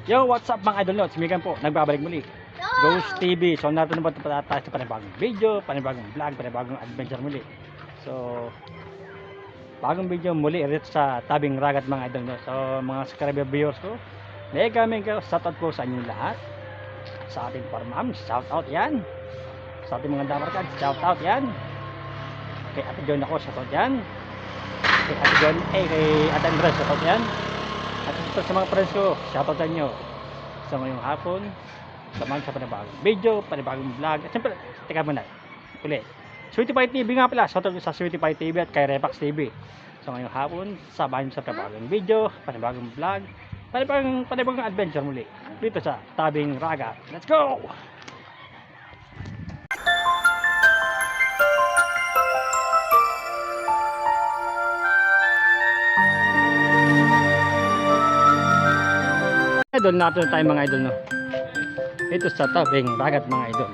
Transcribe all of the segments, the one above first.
Yo, what's up mga idol no? Simigan po, nagbabalik muli. Ghost TV. So natin na ba ito patataas sa panibagong video, panibagong vlog, panibagong adventure muli. So, bagong video muli rito sa Tabing Ragat mga idol no? So, mga subscriber viewers ko, mega shoutout po sa inyong lahat. Sa ating farmham, shoutout yan. Sa ating mga damarkad, shoutout yan. Kay Ate John ako, shoutout yan. Kay Ate John, kay Ate Andres, shoutout yan. At ito sa mga friends ko, shoutout sa inyo. So ngayong hapon, samahan sa panibagong video, panibagong vlog. At siyempre, teka muna, ulit. Sweetie Pie TV nga pala, shoutout sa Sweetie Pie TV at kay Repax TV. So ngayong hapon, samahan sa panibagong video, panibagong vlog, panibagong adventure muli. Dito sa Tabing Ragat. Let's go! Idol natin tayo mga idol no. Ito sa Tabing Ragat mga idol.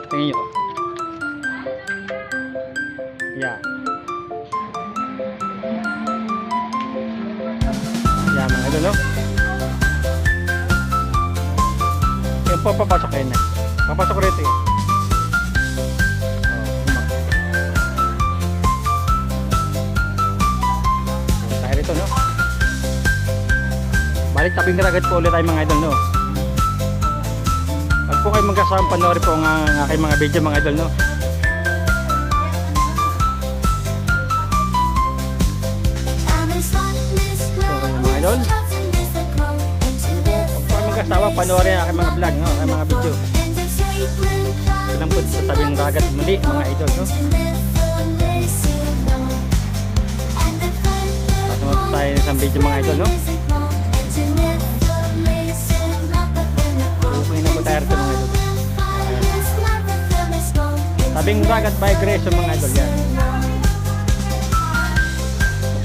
Tingnan nyo. Yan. Yan mga idol no. Yan po papasok kayo na. Papasok rito yun. Tayo rito no. Balik Tabing Ragat po ulit tayo mga idol no. Pag po kayo magkasama panoorin po ang aking mga video mga idol no. So mga idol, pag po kayo magkasama panoorin ang aking mga vlog no, aking mga video. Ito lang po sa Tabing Ragat muli mga idol no. Pasunod tayo sa isang video mga idol no. Tabing Ragat by Grace mga idol yan.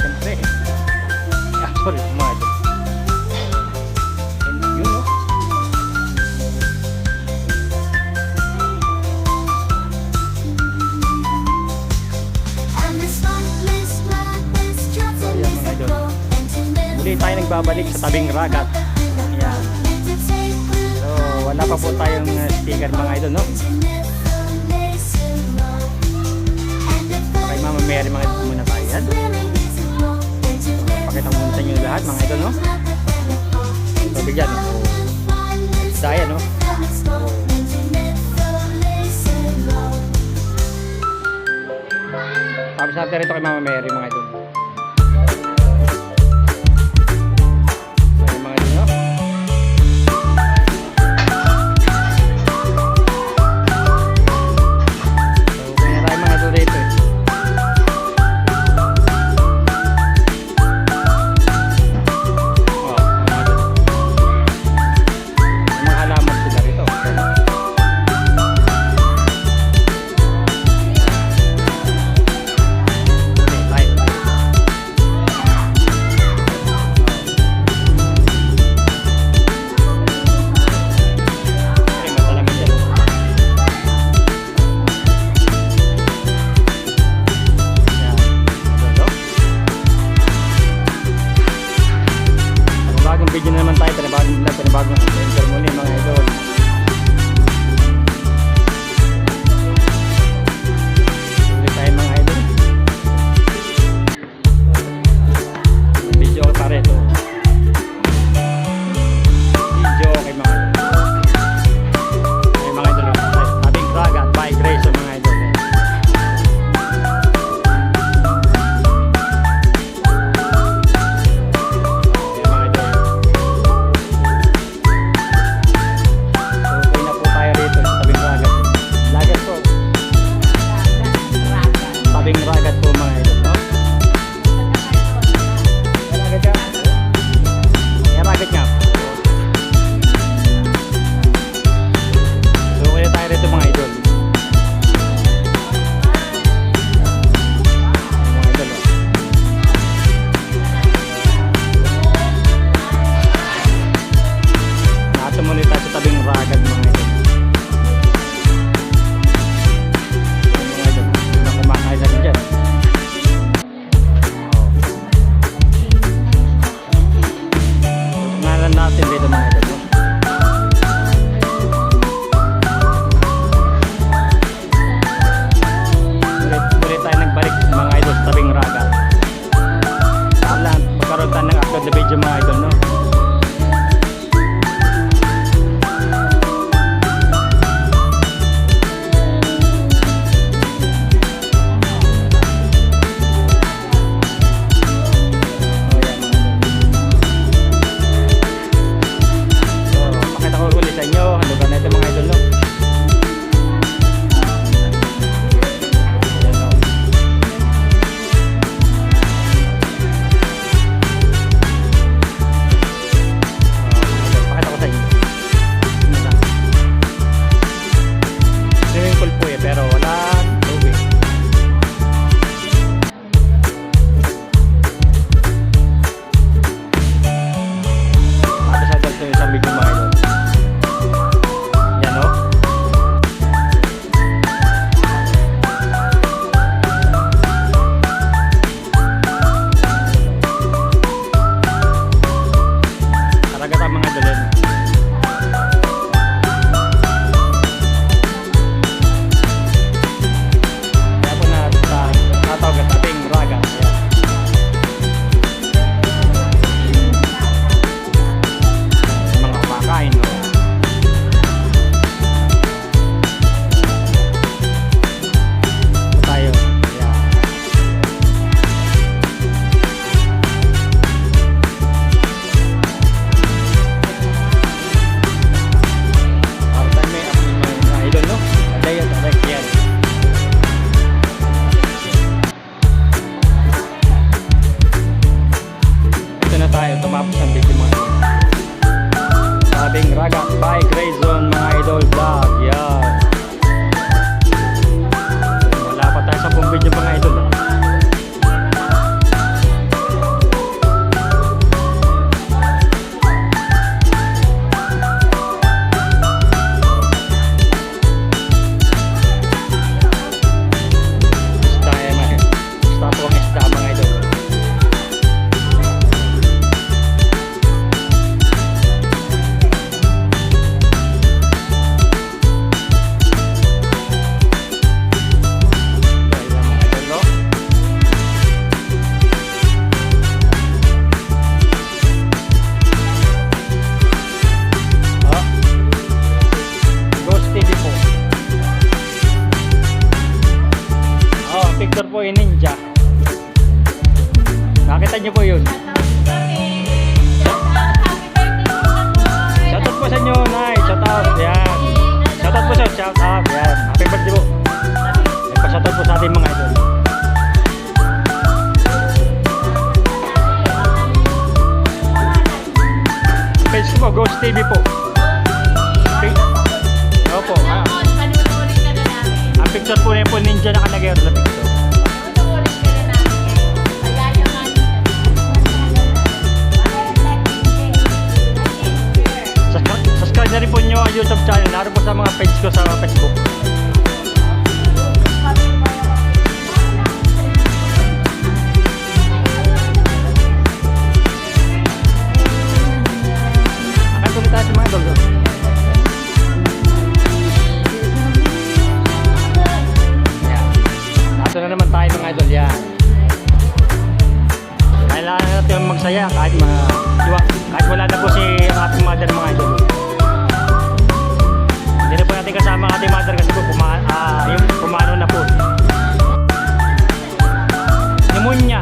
Siyempre. Sorry mga idol. And yun no. So yan mga idol. Muli tayo nagbabalik sa Tabing Ragat. Yan. So wala pa po tayong sticker mga idol no. Mama Mary mga idol muna tayo yan. Pakita muna sa inyo lahat mga idol no. So bigyan no. Daya no. Tapos natin rito kay Mama Mary mga idol. So mga idol no. So kaya tayo mga idol rito eh. Video na naman tayo, panibagong adventure muli mga idol. Ulit tayo mga idol. Video ko pare ito. Video okay mga idol. Okay mga idol. Tabing Ragat by Grace mga idol. upload na video mga idol, no? Tumapos ang video mga idol. Sabing Raga by Grayson mga idol vlog. Yan. Wala pa tayo sa pong video mga idol. Isda po ang isda mga idol. Picture po yung ninja. Nakita niyo po yun. Shoutout po sa inyo, Nay. Shoutout. Yan. Shoutout po sa shoutout. Yan. Happy birthday po. Nagpa-shoutout po sa ating mga idol. Page ko po, Ghost TV po. Opo. Ang picture po niya po ninja nakalagay sa picture. Subscribe na rin po nyo ang YouTube channel. Naroon po sa mga page ko sa Facebook. Akan tuloy tayo sa mga idol. Nato na naman tayo mga idol. Yan. Kailangan natin magsaya kahit wala na po si ating mother mga idol. Hindi na po natin kasama ang ating mother kasi po yung pumano na po. Pneumonia.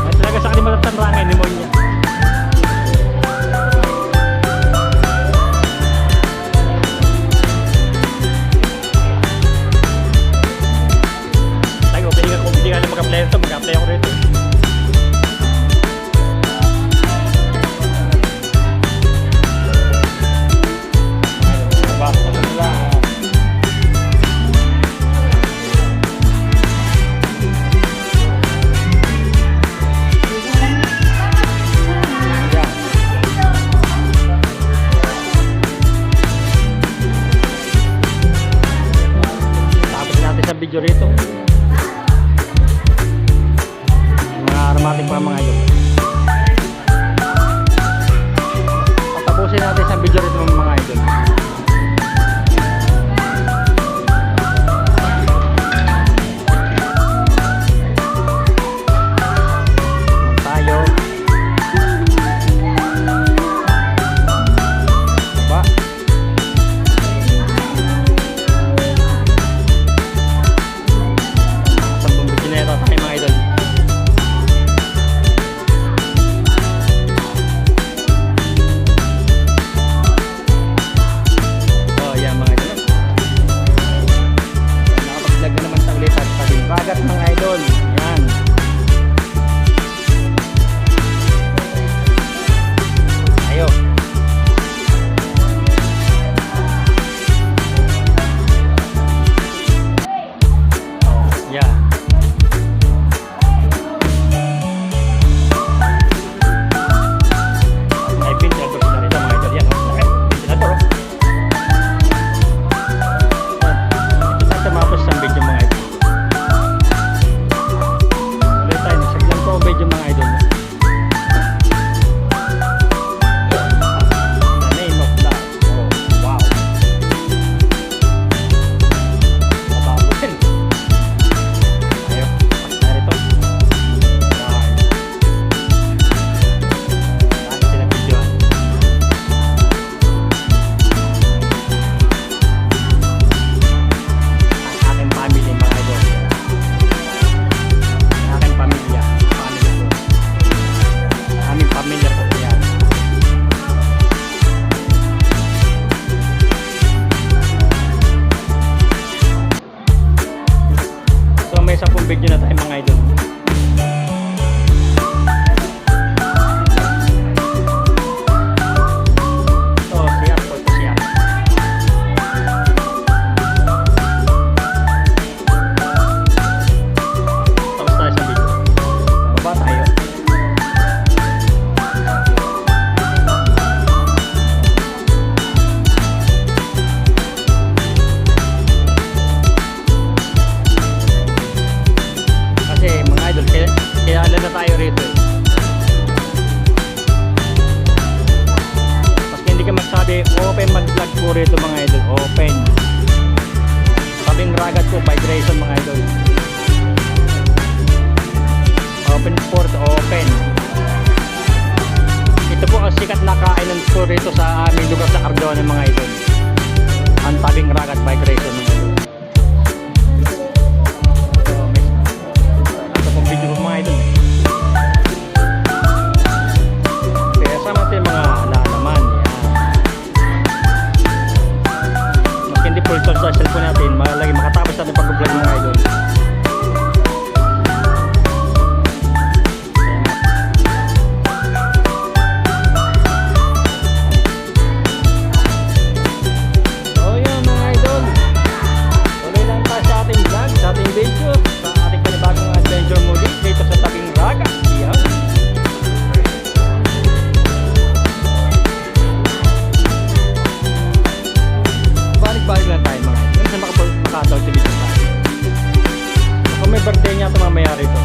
Ay talaga sa kalimutan rangay, pneumonia. Tayo, pwede ka mag-apply ito, mag-apply ako rito. Pwede open mag-vlog po rito mga idol. Open. Tabing ragat po, vibration mga idol. Open port, open. Ito po ang sikat na kainan po rito sa aming lugar sa Cardona mga idol. Ang tabing ragat vibration mga idol. Ito pong video po mga idol. Kaya sama natin mga alaman. Mas hindi full charge sa cellphone natin. Malagi makatapos natin pag-vlog mga idol. Video sa ating panibagong adventure muli dito sa tabing ragat. Yan. Balik-balik lang tayo mga ito. Minsan makadog dito tayo. Kung may birthday niya ito mamaya rito.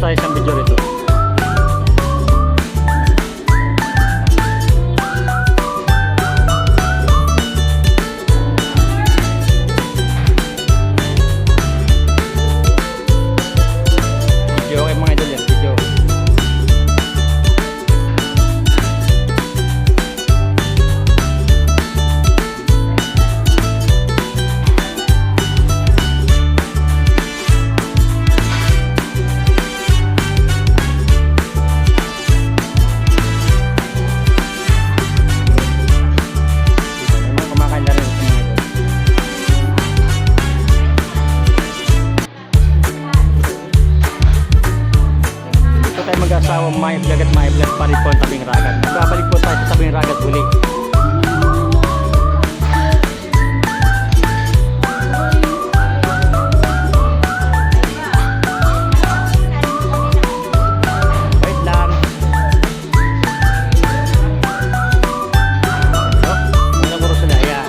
Isang video rito. Video okay mga idol yan. Video. Mag-asawa may vlog at may vlog pa rin po ang tabing ragat. Magbabalik po tayo sa tabing ragat uli. Wait lang. Muna ko sila. Ayan.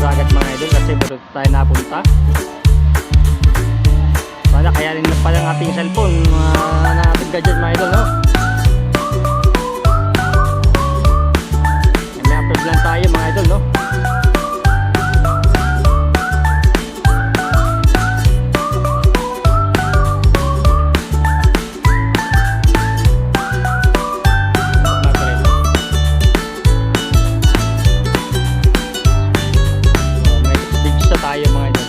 dagat mga idol kasi dito tayo napunta. Sana kayanin na pala ang ating cellphone, mga ating gadget mga idol, no? May upload lang tayo mga idol, no? Tayo mga idol.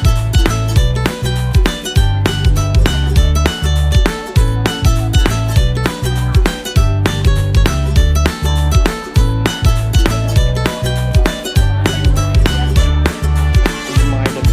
Mga idol.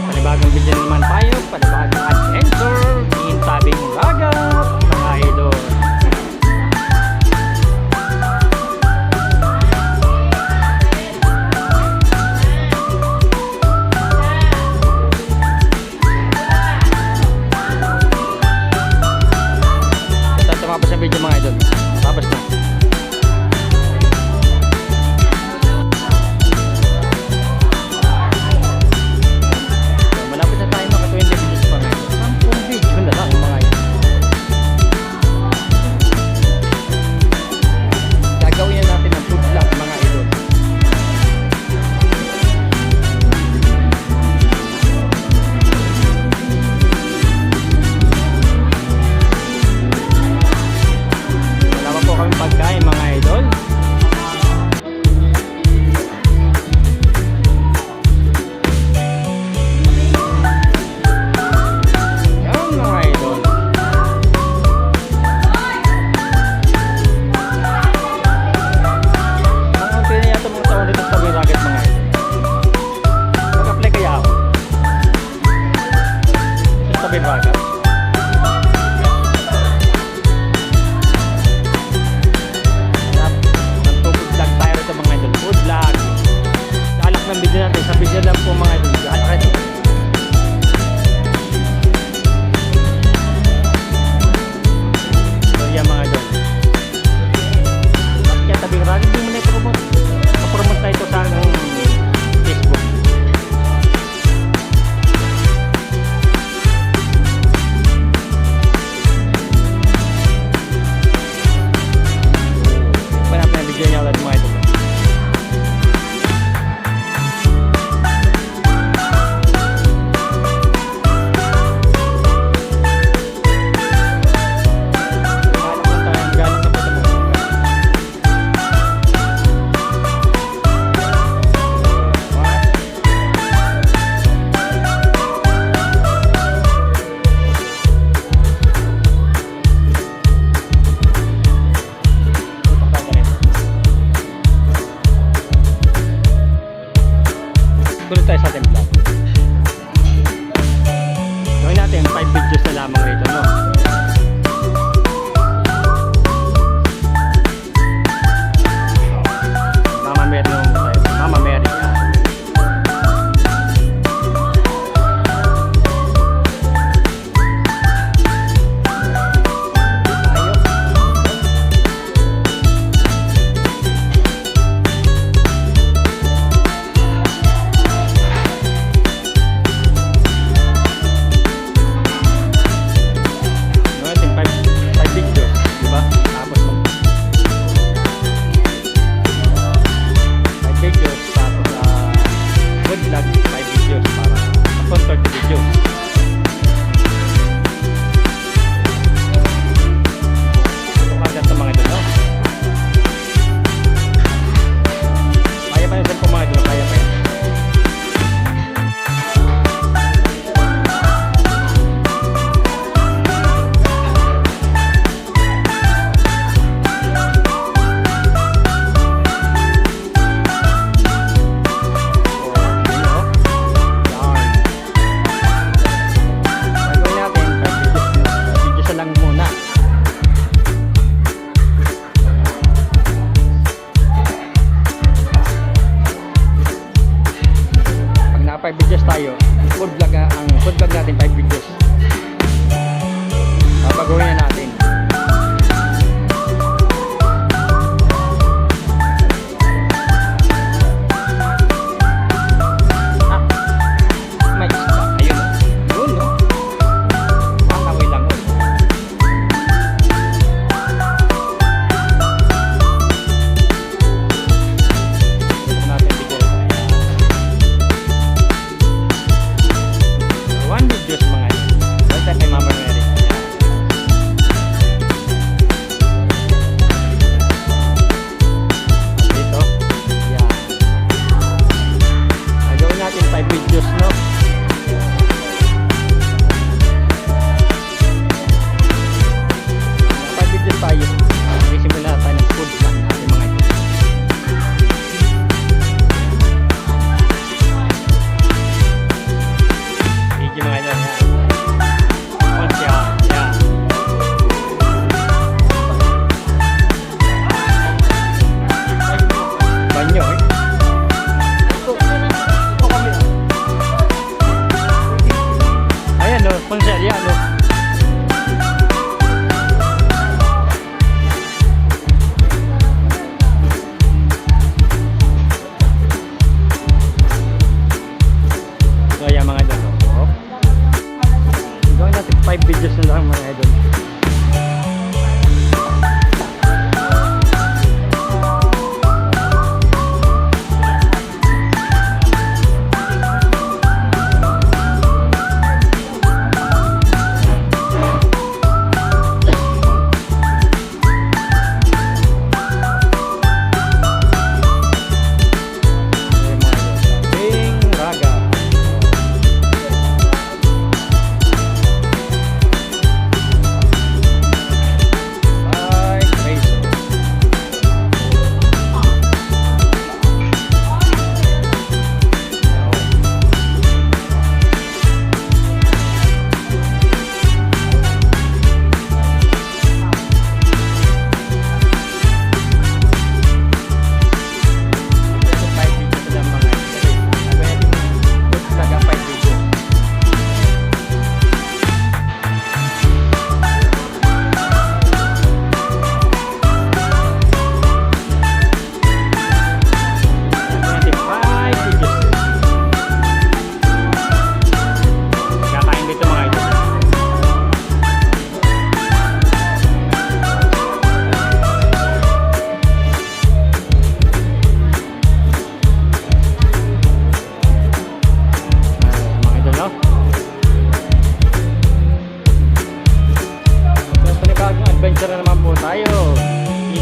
Panibagong video naman tayo, panibagong adventure in tabing dagat mga idol. Ito tumapos ang video mga idol. Tapos na. Malapit na tayo maka 20 videos pa ngayon. 10 video na lang mga idol. Gagawin na natin ang food vlog mga idol. Wala pa po kami pagkain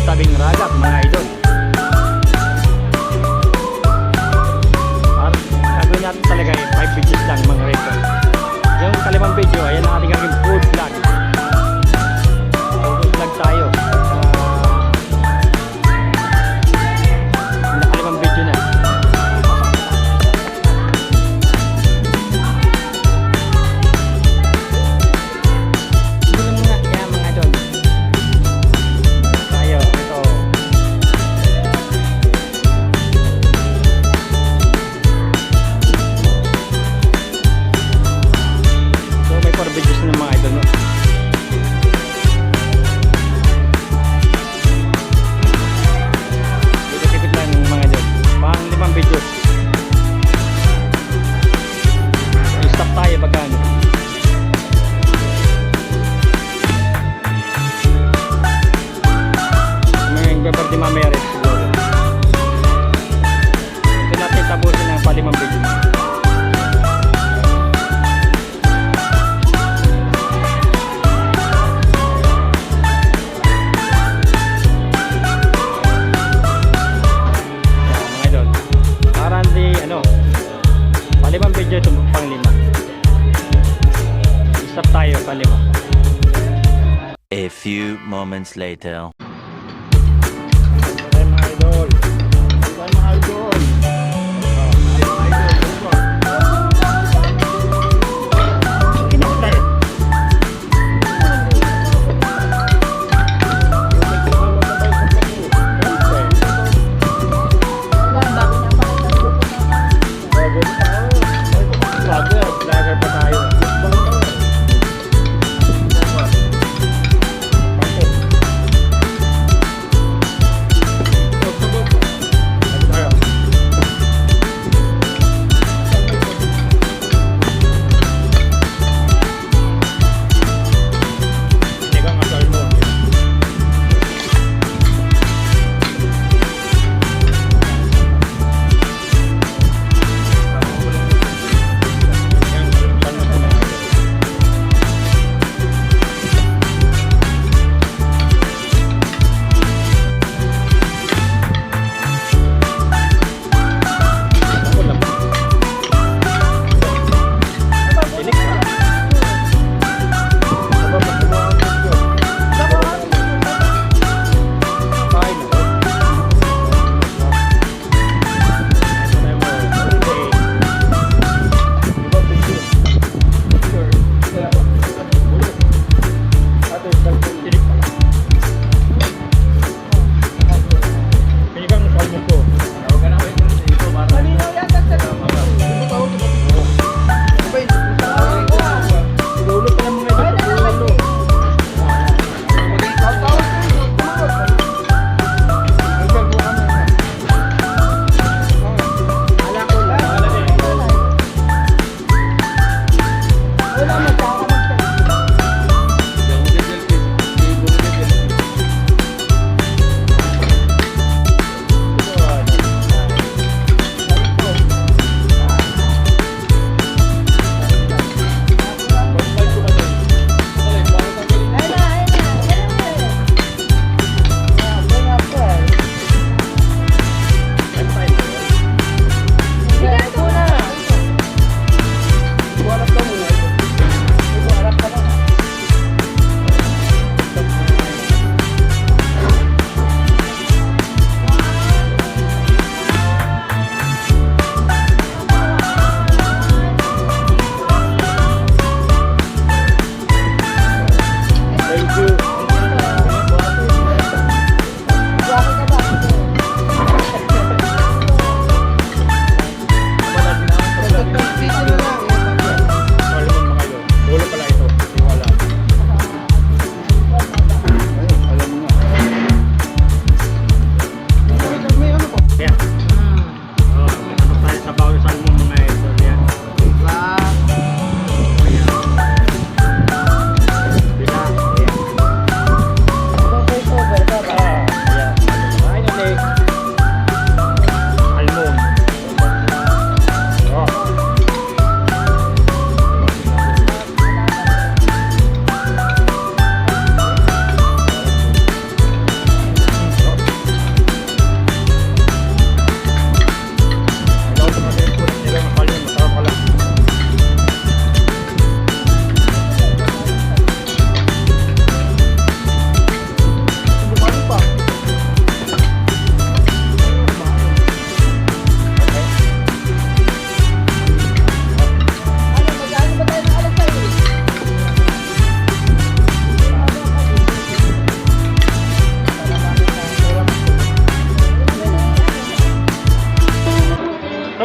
tabing ragap mga idol. Gagawin natin talaga 5 videos lang mga rito. Yung kalimang video, ayan ang ating gagawin food vlog. Food vlog tayo. Nakalimang video na. Di mamaya rin siguro. Ito natin tapusin ang palimang video. Mga idol, parang di palimang video ito pang 5. Stop tayo palima. A few moments later. Idol. Mga idol. Vlogger pa tayo.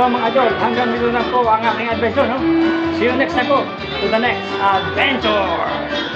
mga idol, hanggang dito lang po ang aking adventure, no? See you next na po to the next adventure!